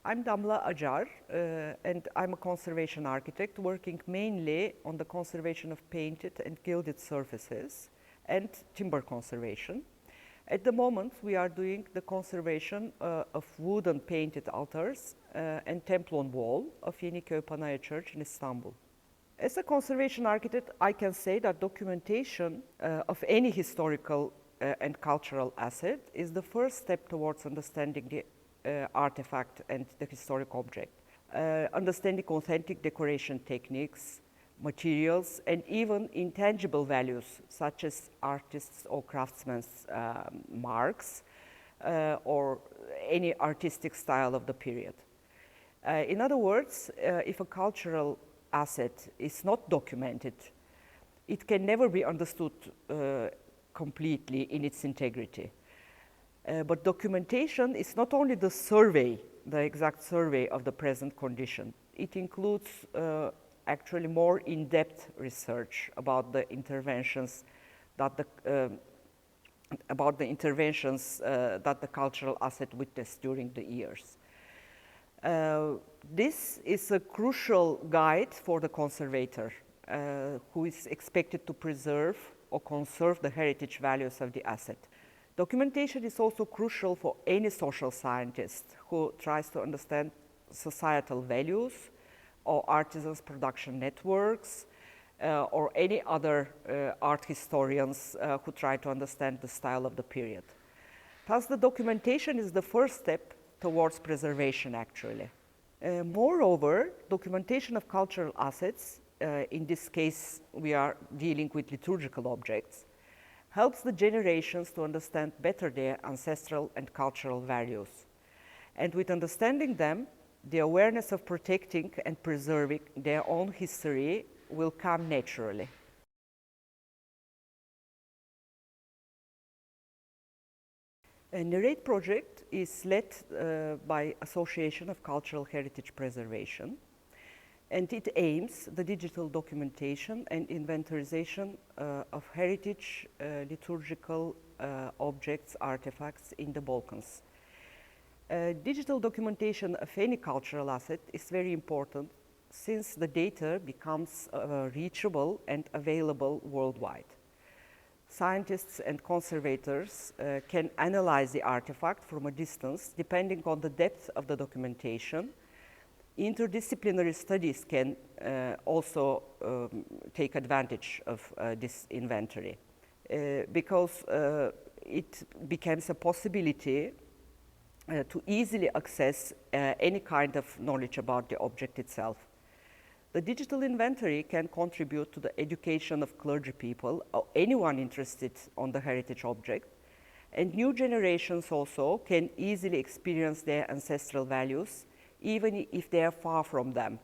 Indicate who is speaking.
Speaker 1: I'm Damla Acar, and I'm a conservation architect working mainly on the conservation of painted and gilded surfaces and timber conservation. At the moment, we are doing the conservation of wooden painted altars and templon wall of Yeniköy Panayır Church in Istanbul. As a conservation architect, I can say that documentation of any historical and cultural asset is the first step towards understanding the artifact and the historic object. Understanding authentic decoration techniques, materials, and even intangible values such as artists' or craftsmen's marks or any artistic style of the period. In other words, if a cultural asset is not documented, it can never be understood completely in its integrity. But documentation is not only the survey, the exact survey of the present condition. It includes actually more in-depth research about the interventions that the cultural asset witnessed during the years. This is a crucial guide for the conservator who is expected to preserve or conserve the heritage values of the asset. Documentation is also crucial for any social scientist who tries to understand societal values or artisans' production networks or any other art historians who try to understand the style of the period. Thus, the documentation is the first step towards preservation, actually. Moreover, documentation of cultural assets, in this case we are dealing with liturgical objects, helps the generations to understand better their ancestral and cultural values. And with understanding them, the awareness of protecting and preserving their own history will come naturally. A NARRATE project is led by Association of Cultural Heritage Preservation, and it aims the digital documentation and inventorization of heritage liturgical objects, artifacts in the Balkans. Digital documentation of any cultural asset is very important since the data becomes reachable and available worldwide. Scientists and conservators can analyze the artifact from a distance depending on the depth of the documentation. Interdisciplinary studies can also take advantage of this inventory because it becomes a possibility to easily access any kind of knowledge about the object itself. The digital inventory can contribute to the education of clergy people or anyone interested on the heritage object, and new generations also can easily experience their ancestral values even if they are far from them.